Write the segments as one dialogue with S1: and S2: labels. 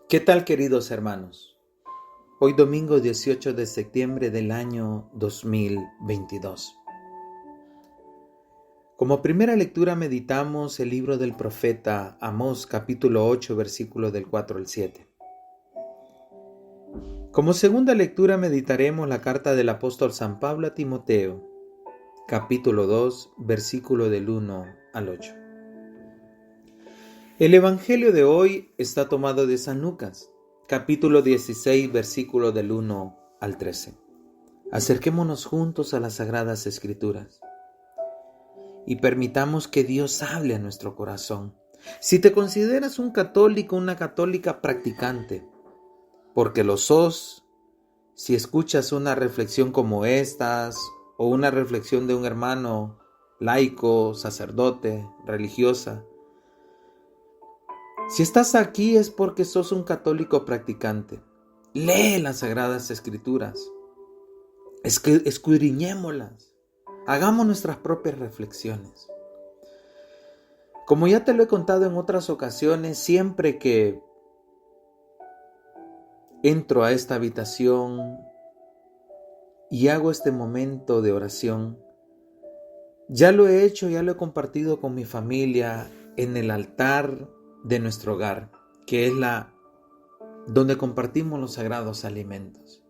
S1: ¿Qué tal, queridos hermanos? Hoy domingo 18 de septiembre del año 2022. Como primera lectura meditamos el libro del profeta Amós, capítulo 8, versículo del 4 al 7. Como segunda lectura meditaremos la carta del apóstol San Pablo a Timoteo, capítulo 2, versículo del 1 al 8. El evangelio de hoy está tomado de San Lucas, capítulo 16, versículo del 1 al 13. Acerquémonos juntos a las Sagradas Escrituras y permitamos que Dios hable a nuestro corazón. Si te consideras un católico, una católica practicante, porque lo sos, si escuchas una reflexión como estas, o una reflexión de un hermano laico, sacerdote, religiosa, si estás aquí es porque sos un católico practicante. Lee las Sagradas Escrituras. Escudriñémoslas. Hagamos nuestras propias reflexiones. Como ya te lo he contado en otras ocasiones, siempre que entro a esta habitación y hago este momento de oración, ya lo he hecho, ya lo he compartido con mi familia en el altar de nuestro hogar, que es donde compartimos los sagrados alimentos.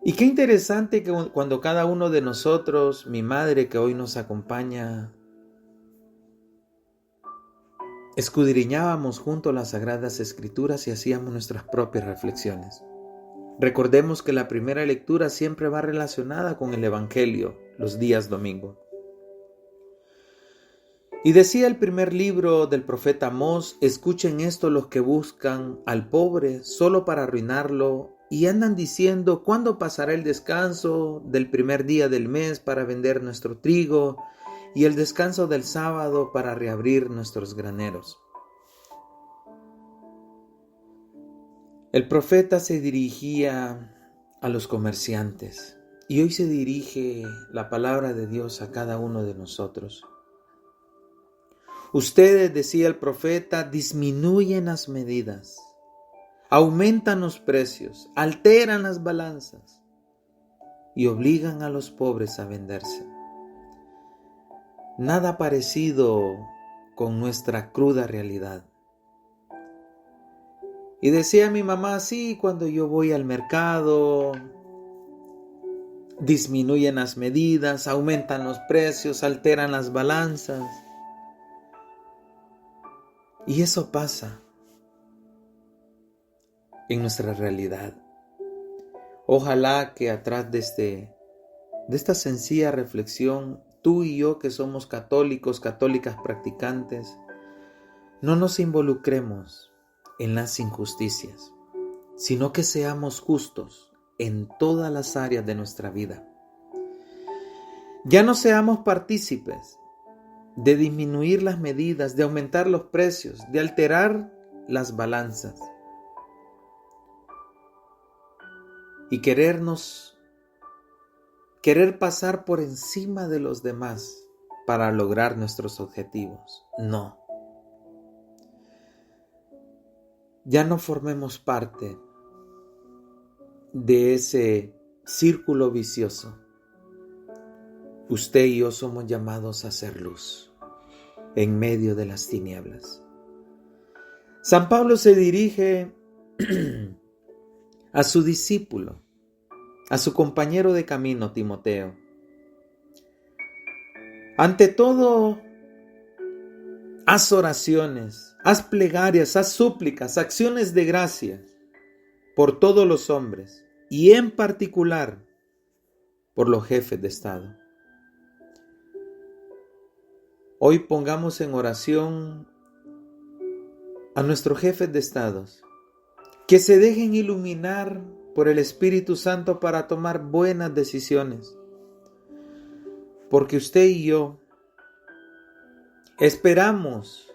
S1: Y qué interesante que cuando cada uno de nosotros, mi madre que hoy nos acompaña, escudriñábamos juntos las Sagradas Escrituras y hacíamos nuestras propias reflexiones. Recordemos que la primera lectura siempre va relacionada con el Evangelio, los días domingo. Y decía el primer libro del profeta Amós: escuchen esto los que buscan al pobre solo para arruinarlo y andan diciendo ¿cuándo pasará el descanso del primer día del mes para vender nuestro trigo y el descanso del sábado para reabrir nuestros graneros? El profeta se dirigía a los comerciantes y hoy se dirige la palabra de Dios a cada uno de nosotros. Ustedes, decía el profeta, disminuyen las medidas, aumentan los precios, alteran las balanzas y obligan a los pobres a venderse. Nada parecido con nuestra cruda realidad. Y decía mi mamá, sí, cuando yo voy al mercado, disminuyen las medidas, aumentan los precios, alteran las balanzas. Y eso pasa en nuestra realidad. Ojalá que atrás de esta sencilla reflexión, tú y yo que somos católicos, católicas practicantes, no nos involucremos en las injusticias, sino que seamos justos en todas las áreas de nuestra vida. Ya no seamos partícipes de disminuir las medidas, de aumentar los precios, de alterar las balanzas y querer pasar por encima de los demás para lograr nuestros objetivos. No. Ya no formemos parte de ese círculo vicioso. Usted y yo somos llamados a ser luz en medio de las tinieblas. San Pablo se dirige a su discípulo, a su compañero de camino, Timoteo. Ante todo, haz oraciones, haz plegarias, haz súplicas, acciones de gracias por todos los hombres y en particular por los jefes de Estado. Hoy pongamos en oración a nuestros jefes de estados, que se dejen iluminar por el Espíritu Santo para tomar buenas decisiones, porque usted y yo esperamos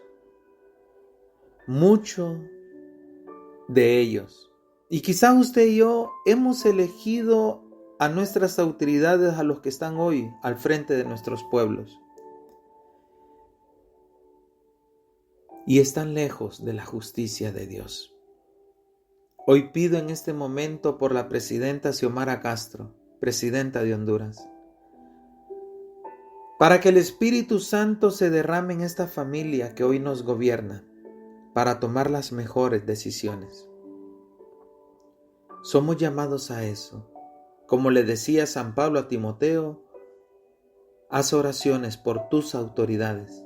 S1: mucho de ellos. Y quizás usted y yo hemos elegido a nuestras autoridades, a los que están hoy al frente de nuestros pueblos. y están lejos de la justicia de Dios. Hoy pido en este momento por la presidenta Xiomara Castro, presidenta de Honduras, para que el Espíritu Santo se derrame en esta familia que hoy nos gobierna, para tomar las mejores decisiones. Somos llamados a eso. Como le decía San Pablo a Timoteo, haz oraciones por tus autoridades.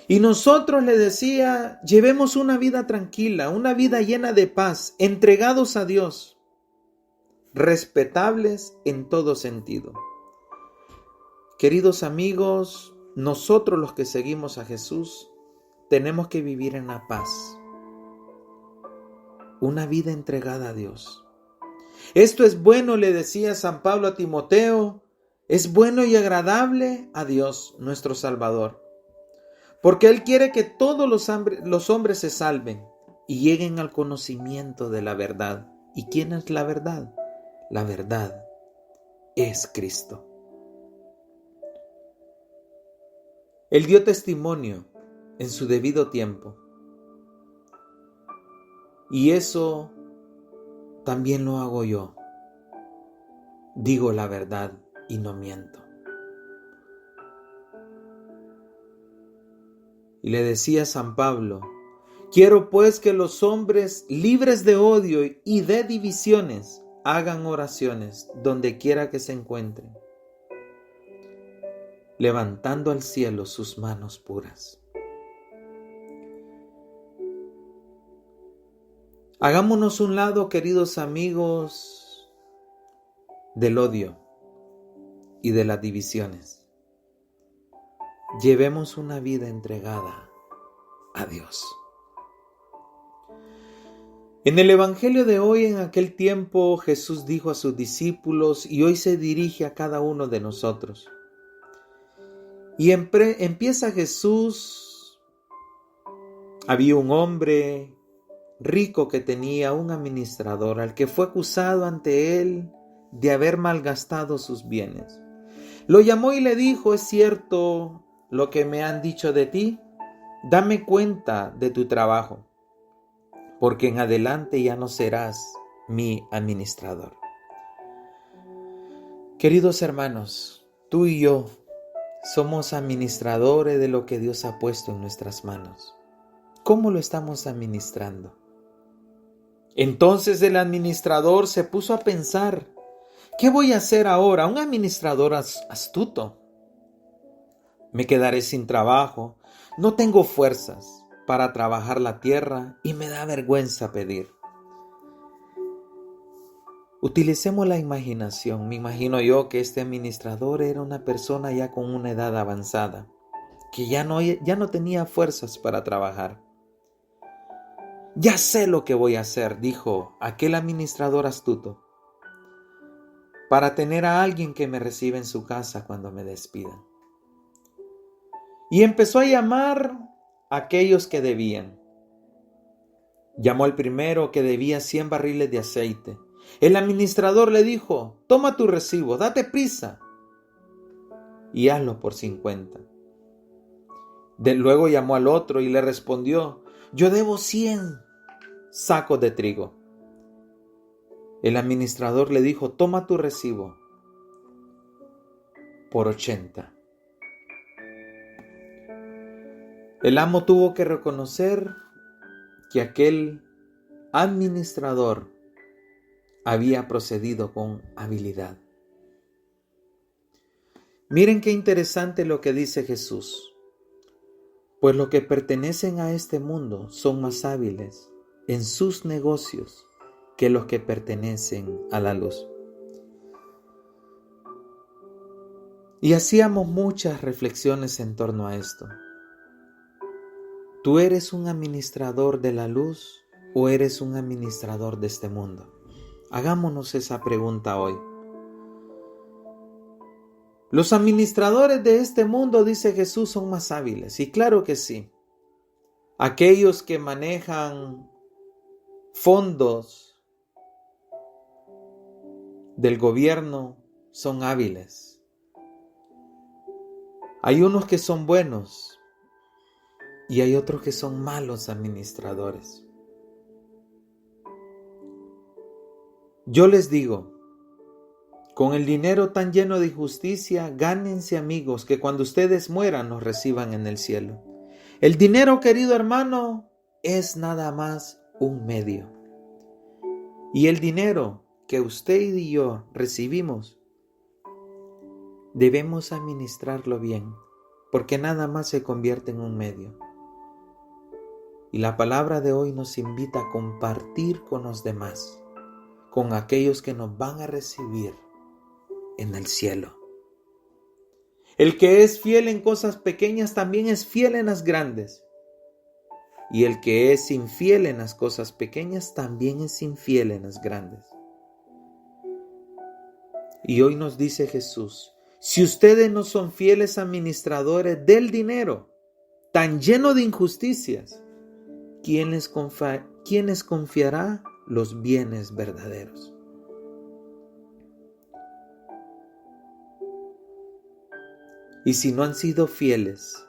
S1: Y nosotros, le decía, llevemos una vida tranquila, una vida llena de paz, entregados a Dios, respetables en todo sentido. Queridos amigos, nosotros los que seguimos a Jesús, tenemos que vivir en la paz. Una vida entregada a Dios. Esto es bueno, le decía San Pablo a Timoteo, es bueno y agradable a Dios, nuestro Salvador. Porque Él quiere que todos los hombres se salven y lleguen al conocimiento de la verdad. ¿Y quién es la verdad? La verdad es Cristo. Él dio testimonio en su debido tiempo. Y eso también lo hago yo. Digo la verdad y no miento. Y le decía San Pablo, quiero pues que los hombres libres de odio y de divisiones hagan oraciones donde quiera que se encuentren, levantando al cielo sus manos puras. Hagámonos un lado, queridos amigos, del odio y de las divisiones. Llevemos una vida entregada a Dios. En el Evangelio de hoy, en aquel tiempo, Jesús dijo a sus discípulos y hoy se dirige a cada uno de nosotros. Y empieza Jesús. Había un hombre rico que tenía un administrador al que fue acusado ante él de haber malgastado sus bienes. Lo llamó y le dijo, ¿es cierto lo que me han dicho de ti? Dame cuenta de tu trabajo, porque en adelante ya no serás mi administrador. Queridos hermanos, tú y yo somos administradores de lo que Dios ha puesto en nuestras manos. ¿Cómo lo estamos administrando? Entonces el administrador se puso a pensar, ¿qué voy a hacer ahora? Un administrador astuto. Me quedaré sin trabajo, no tengo fuerzas para trabajar la tierra y me da vergüenza pedir. Utilicemos la imaginación. Me imagino yo que este administrador era una persona ya con una edad avanzada, que ya no tenía fuerzas para trabajar. Ya sé lo que voy a hacer, dijo aquel administrador astuto, para tener a alguien que me reciba en su casa cuando me despidan. Y empezó a llamar a aquellos que debían. Llamó al primero que debía 100 barriles de aceite. El administrador le dijo, toma tu recibo, date prisa y hazlo por 50. Luego llamó al otro y le respondió, yo debo 100 sacos de trigo. El administrador le dijo, toma tu recibo por 80. El amo tuvo que reconocer que aquel administrador había procedido con habilidad. Miren qué interesante lo que dice Jesús. Pues los que pertenecen a este mundo son más hábiles en sus negocios que los que pertenecen a la luz. Y hacíamos muchas reflexiones en torno a esto. ¿Tú eres un administrador de la luz o eres un administrador de este mundo? Hagámonos esa pregunta hoy. Los administradores de este mundo, dice Jesús, son más hábiles. Y claro que sí. Aquellos que manejan fondos del gobierno son hábiles. Hay unos que son buenos y hay otros que son malos administradores. Yo les digo, con el dinero tan lleno de injusticia, gánense amigos que cuando ustedes mueran los reciban en el cielo. El dinero, querido hermano, es nada más un medio. Y el dinero que usted y yo recibimos, debemos administrarlo bien, porque nada más se convierte en un medio. Y la palabra de hoy nos invita a compartir con los demás, con aquellos que nos van a recibir en el cielo. El que es fiel en cosas pequeñas también es fiel en las grandes. Y el que es infiel en las cosas pequeñas también es infiel en las grandes. Y hoy nos dice Jesús, si ustedes no son fieles administradores del dinero, tan lleno de injusticias, ¿quién les confiará los bienes verdaderos? Y si no han sido fieles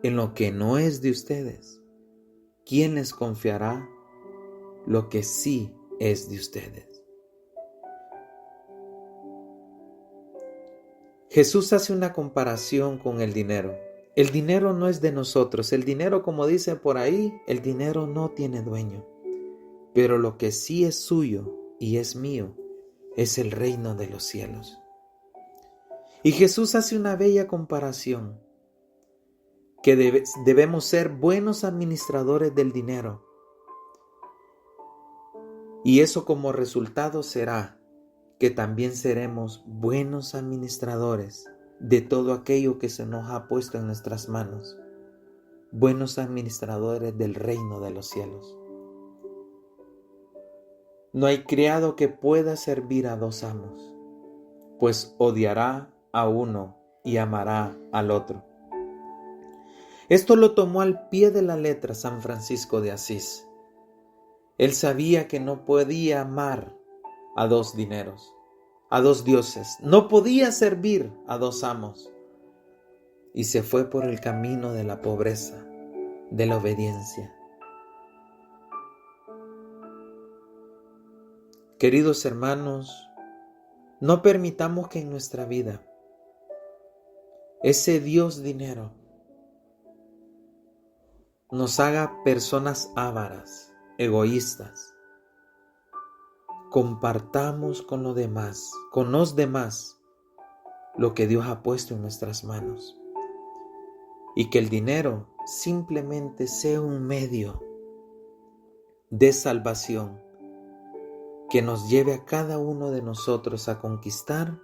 S1: en lo que no es de ustedes, ¿quién les confiará lo que sí es de ustedes? Jesús hace una comparación con el dinero. El dinero no es de nosotros. El dinero, como dice por ahí, el dinero no tiene dueño. Pero lo que sí es suyo y es mío es el reino de los cielos. Y Jesús hace una bella comparación, que debemos ser buenos administradores del dinero. Y eso como resultado será que también seremos buenos administradores de todo aquello que se nos ha puesto en nuestras manos. Buenos administradores del reino de los cielos. No hay criado que pueda servir a dos amos, pues odiará a uno y amará al otro. Esto lo tomó al pie de la letra San Francisco de Asís. Él sabía que no podía amar a dos dineros, a dos dioses. No podía servir a dos amos. Y se fue por el camino de la pobreza, de la obediencia. Queridos hermanos, no permitamos que en nuestra vida ese Dios dinero nos haga personas ávaras, egoístas. Compartamos con los demás, lo que Dios ha puesto en nuestras manos. Y que el dinero simplemente sea un medio de salvación que nos lleve a cada uno de nosotros a conquistar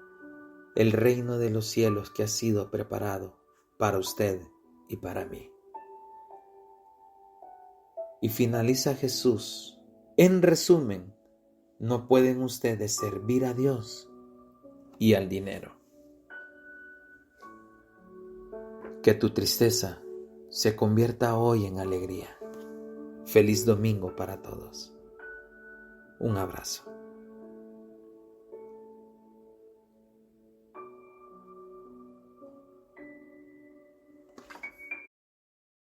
S1: el reino de los cielos que ha sido preparado para usted y para mí. Y finaliza Jesús. En resumen, no pueden ustedes servir a Dios y al dinero. Que tu tristeza se convierta hoy en alegría. Feliz domingo para todos. Un abrazo.